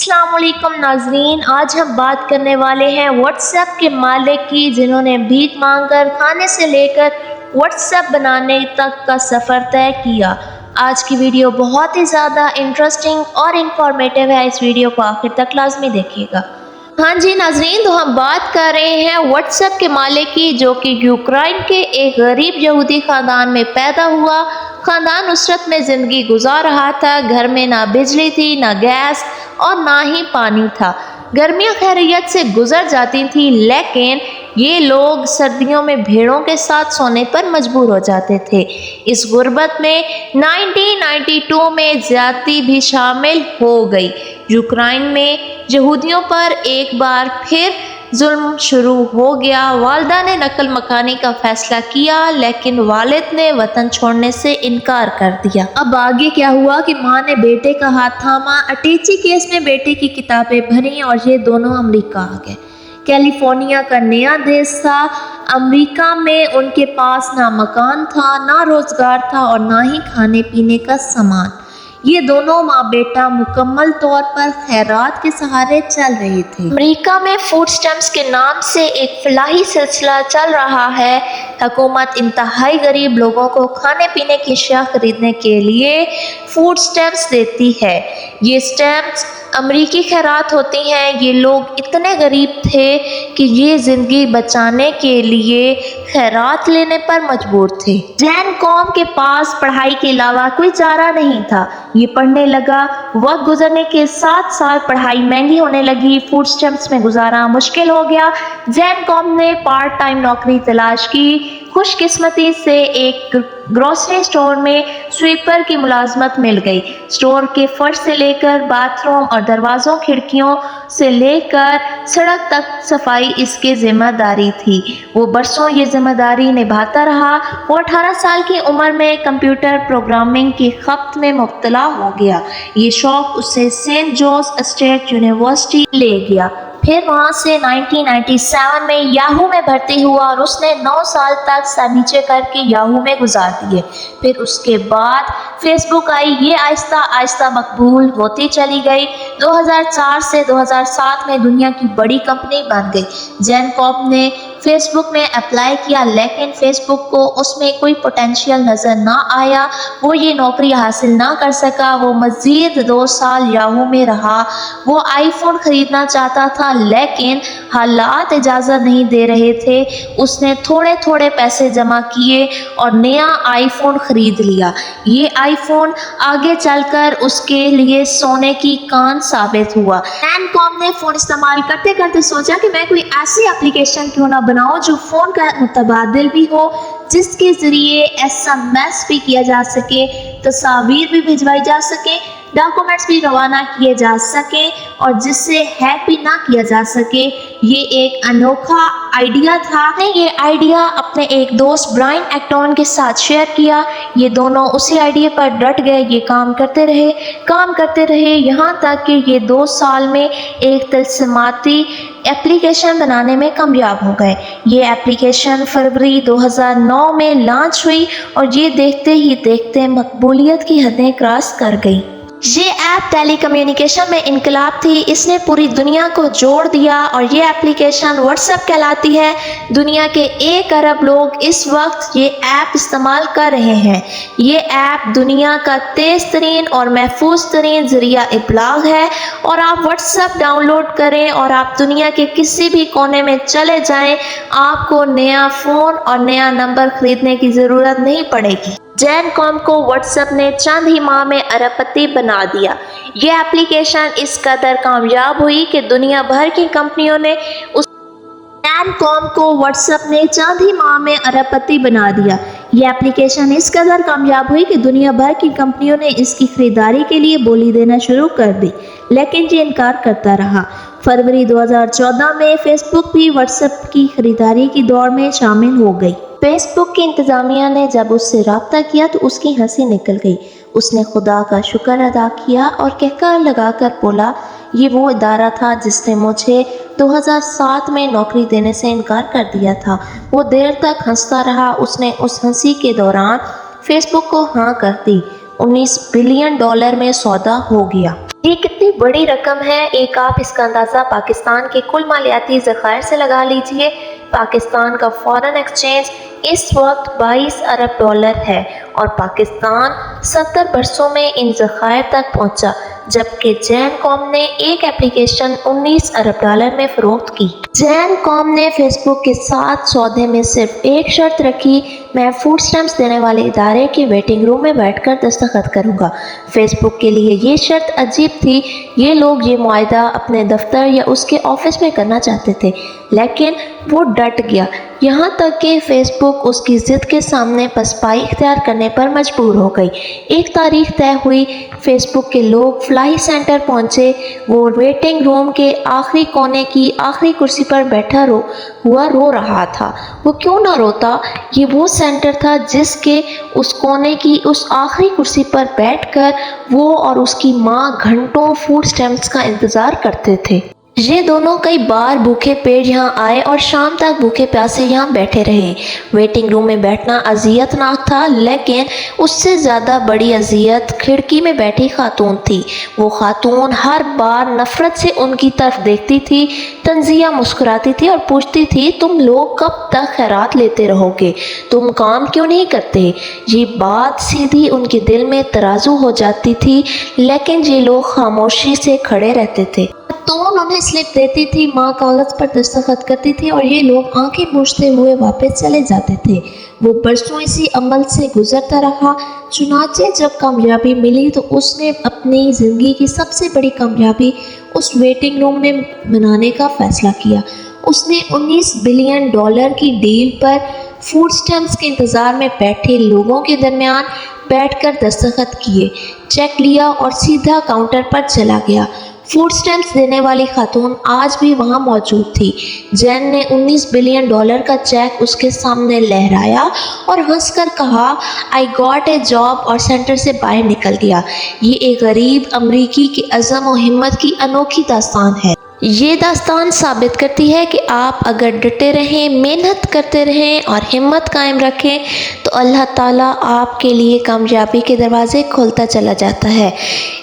السلام علیکم ناظرین، آج ہم بات کرنے والے ہیں واٹس ایپ کے مالک کی، جنہوں نے بھیک مانگ کر کھانے سے لے کر واٹس ایپ بنانے تک کا سفر طے کیا۔ آج کی ویڈیو بہت ہی زیادہ انٹرسٹنگ اور انفارمیٹیو ہے، اس ویڈیو کو آخر تک لازمی دیکھیے گا۔ ہاں جی ناظرین، تو ہم بات کر رہے ہیں واٹس ایپ کے مالک کی، جو کہ یوکرائن کے ایک غریب یہودی خاندان میں پیدا ہوا۔ خاندان نصرت میں زندگی گزار رہا تھا۔ گھر میں نہ بجلی تھی، نہ گیس اور نہ ہی پانی تھا۔ گرمیاں خیریت سے گزر جاتی تھیں، لیکن یہ لوگ سردیوں میں بھیڑوں کے ساتھ سونے پر مجبور ہو جاتے تھے۔ اس غربت میں 1992 میں زیادتی بھی شامل ہو گئی۔ یوکرائن میں یہودیوں پر ایک بار پھر ظلم شروع ہو گیا۔ والدہ نے نقل مکانی کا فیصلہ کیا، لیکن والد نے وطن چھوڑنے سے انکار کر دیا۔ اب آگے کیا ہوا کہ ماں نے بیٹے کا ہاتھ تھاما، اٹیچی کیس میں بیٹے کی کتابیں بھریں اور یہ دونوں امریکہ آ گئے۔ کیلیفورنیا کا نیا دیس تھا۔ امریکہ میں ان کے پاس نہ مکان تھا، نہ روزگار تھا اور نہ ہی کھانے پینے کا سامان۔ یہ دونوں ماں بیٹا مکمل طور پر خیرات کے سہارے چل رہے تھے۔ امریکہ میں فوڈ اسٹیمپس کے نام سے ایک فلاحی سلسلہ چل رہا ہے۔ حکومت انتہائی غریب لوگوں کو کھانے پینے کی اشیاء خریدنے کے لیے فوڈ اسٹیمپس دیتی ہے۔ یہ اسٹیمپس امریکی خیرات ہوتی ہیں۔ یہ لوگ اتنے غریب تھے کہ یہ زندگی بچانے کے لیے خیرات لینے پر مجبور تھے۔ جین قوم کے پاس پڑھائی کے علاوہ کوئی چارہ نہیں تھا۔ یہ پڑھنے لگا۔ وقت گزرنے کے ساتھ ساتھ پڑھائی مہنگی ہونے لگی، فوڈ اسٹیمپس میں گزارا مشکل ہو گیا۔ جین قوم نے پارٹ ٹائم نوکری تلاش کی۔ خوش قسمتی سے ایک گروسری اسٹور میں سویپر کی ملازمت مل گئی۔ اسٹور کے فرش سے لے کر باتھ روم اور دروازوں کھڑکیوں سے لے کر سڑک تک صفائی اس کی ذمہ داری تھی۔ وہ برسوں یہ ذمہ داری نبھاتا رہا۔ وہ 18 سال کی عمر میں کمپیوٹر پروگرامنگ کی خبت میں مبتلا ہو گیا۔ یہ شوق اسے سینٹ جوز اسٹیٹ یونیورسٹی لے گیا۔ پھر وہاں سے 1997 میں یاہو میں بھرتی ہوا اور اس نے 9 سال تک سر نیچے کر کے یاہو میں گزار دیے۔ پھر اس کے بعد فیس بک آئی۔ یہ آہستہ آہستہ مقبول ہوتی چلی گئی۔ 2004 سے 2007 میں دنیا کی بڑی کمپنی بن گئی۔ جین قوم نے فیس بک میں اپلائی کیا، لیکن فیس بک کو اس میں کوئی پوٹینشیل نظر نہ آیا۔ وہ یہ نوکری حاصل نہ کر سکا۔ وہ مزید 2 سال یاہو میں رہا۔ وہ آئی فون خریدنا چاہتا تھا، لیکن حالات اجازت نہیں دے رہے تھے۔ اس نے تھوڑے تھوڑے پیسے جمع کیے اور نیا آئی فون خرید لیا۔ یہ آئی فون آگے چل کر اس کے لیے سونے کی کان ثابت ہوا۔ جین قوم نے فون استعمال کرتے کرتے سوچا کہ میں کوئی ایسی اپلیکیشن کیوں نہ بناؤں جو فون کا متبادل بھی ہو، جس کے ذریعے SMS بھی کیا جا سکے، تصاویر بھی بھجوائی جا سکے، ڈاکومنٹس بھی روانہ کیے جا سکیں اور جس سے ہیک بھی نہ کیا جا سکے۔ یہ ایک انوکھا آئیڈیا تھا۔ میں نے یہ آئیڈیا اپنے ایک دوست برائن ایکٹون کے ساتھ شیئر کیا۔ یہ دونوں اسی آئیڈیا پر ڈٹ گئے۔ یہ کام کرتے رہے یہاں تک کہ یہ 2 سال میں ایک طلسماتی ایپلیکیشن بنانے میں کامیاب ہو گئے۔ یہ ایپلیکیشن فروری 2009 میں لانچ ہوئی اور یہ دیکھتے ہی دیکھتے مقبولیت کی حدیں کراس کر گئی۔ یہ ایپ ٹیلی کمیونیکیشن میں انقلاب تھی۔ اس نے پوری دنیا کو جوڑ دیا اور یہ ایپلیکیشن واٹس ایپ کہلاتی ہے۔ دنیا کے 1 ارب لوگ اس وقت یہ ایپ استعمال کر رہے ہیں۔ یہ ایپ دنیا کا تیز ترین اور محفوظ ترین ذریعہ ابلاغ ہے، اور آپ واٹس ایپ ڈاؤن لوڈ کریں اور آپ دنیا کے کسی بھی کونے میں چلے جائیں، آپ کو نیا فون اور نیا نمبر خریدنے کی ضرورت نہیں پڑے گی۔ جین قوم کو واٹس ایپ نے چند ہی ماہ میں ارب پتی بنا دیا۔ یہ ایپلیکیشن اس قدر کامیاب ہوئی کہ دنیا بھر کی کمپنیوں نے جین قوم کو واٹس ایپ نے چند ہی ماہ میں ارب پتی بنا دیا۔ یہ ایپلیکیشن اس قدر کامیاب ہوئی کہ دنیا بھر کی کمپنیوں نے اس کی خریداری کے لیے بولی دینا شروع کر دی، لیکن یہ انکار کرتا رہا۔ فروری 2014 میں فیس بک بھی واٹس ایپ کی خریداری کی دوڑ میں شامل ہو گئی۔ فیس بک کی انتظامیہ نے جب اس سے رابطہ کیا تو اس کی ہنسی نکل گئی۔ اس نے خدا کا شکر ادا کیا اور کہکہا لگا کر بولا، یہ وہ ادارہ تھا جس نے مجھے 2007 میں نوکری دینے سے انکار کر دیا تھا۔ وہ دیر تک ہنستا رہا۔ اس نے اس ہنسی کے دوران فیس بک کو ہاں کر دی۔ $19 بلین میں سودا ہو گیا۔ یہ کتنی بڑی رقم ہے، ایک آپ اس کا اندازہ پاکستان کے کل مالیاتی ذخائر سے لگا لیجئے۔ پاکستان کا فارن ایکسچینج اس وقت 22 ارب ڈالر ہے اور پاکستان 70 برسوں میں ان ذخائر تک پہنچا، جبکہ جین کام نے ایک اپلیکیشن 19 ارب ڈالر میں فروخت کی۔ جین کام نے فیس بک کے ساتھ سودے میں صرف ایک شرط رکھی، میں فوڈ سٹیمپس دینے والے ادارے کے ویٹنگ روم میں بیٹھ کر دستخط کروں گا۔ فیس بک کے لیے یہ شرط عجیب تھی، یہ لوگ یہ معاہدہ اپنے دفتر یا اس کے آفس میں کرنا چاہتے تھے، لیکن وہ ڈٹ گیا، یہاں تک کہ فیس بک اس کی ضد کے سامنے پسپائی اختیار کرنے پر مجبور ہو گئی۔ ایک تاریخ طے ہوئی، فیس بک کے لوگ فلائی سینٹر پہنچے، وہ ویٹنگ روم کے آخری کونے کی آخری کرسی پر بیٹھا ہوا رو رہا تھا۔ وہ کیوں نہ روتا؟ یہ وہ سینٹر تھا جس کے اس کونے کی اس آخری کرسی پر بیٹھ کر وہ اور اس کی ماں گھنٹوں فوڈ سٹیمپس کا انتظار کرتے تھے۔ یہ دونوں کئی بار بھوکے پیٹ یہاں آئے اور شام تک بھوکے پیاسے یہاں بیٹھے رہے۔ ویٹنگ روم میں بیٹھنا اذیت ناک تھا، لیکن اس سے زیادہ بڑی اذیت کھڑکی میں بیٹھی خاتون تھی۔ وہ خاتون ہر بار نفرت سے ان کی طرف دیکھتی تھی، تنزیہ مسکراتی تھی اور پوچھتی تھی، تم لوگ کب تک خیرات لیتے رہو گے؟ تم کام کیوں نہیں کرتے؟ یہ بات سیدھی ان کے دل میں ترازو ہو جاتی تھی، لیکن یہ لوگ خاموشی سے کھڑے رہتے تھے۔ خاتون انہیں سلپ دیتی تھی، ماں کاغذ پر دستخط کرتی تھی اور یہ لوگ آنکھیں پوچھتے ہوئے واپس چلے جاتے تھے۔ وہ برسوں اسی عمل سے گزرتا رہا، چنانچہ جب کامیابی ملی تو اس نے اپنی زندگی کی سب سے بڑی کامیابی اس ویٹنگ روم میں منانے کا فیصلہ کیا۔ اس نے 19 بلین ڈالر کی ڈیل پر فوڈ سٹیمپس کے انتظار میں بیٹھے لوگوں کے درمیان بیٹھ کر دستخط کیے، چیک لیا اور سیدھا کاؤنٹر پر چلا گیا۔ فوڈ سٹیمپس دینے والی خاتون آج بھی وہاں موجود تھی۔ جین نے 19 بلین ڈالر کا چیک اس کے سامنے لہرایا اور ہنس کر کہا، "آئی گاٹ اے جاب" اور سینٹر سے باہر نکل گیا۔ یہ ایک غریب امریکی کے عزم و ہمت کی انوکھی داستان ہے۔ یہ داستان ثابت کرتی ہے کہ آپ اگر ڈٹے رہیں، محنت کرتے رہیں اور ہمت قائم رکھیں تو اللہ تعالیٰ آپ کے لیے کامیابی کے دروازے کھولتا چلا جاتا ہے۔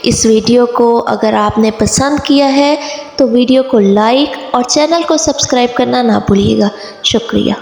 اس ویڈیو کو اگر آپ نے پسند کیا ہے تو ویڈیو کو لائک اور چینل کو سبسکرائب کرنا نہ بھولیے گا۔ شکریہ۔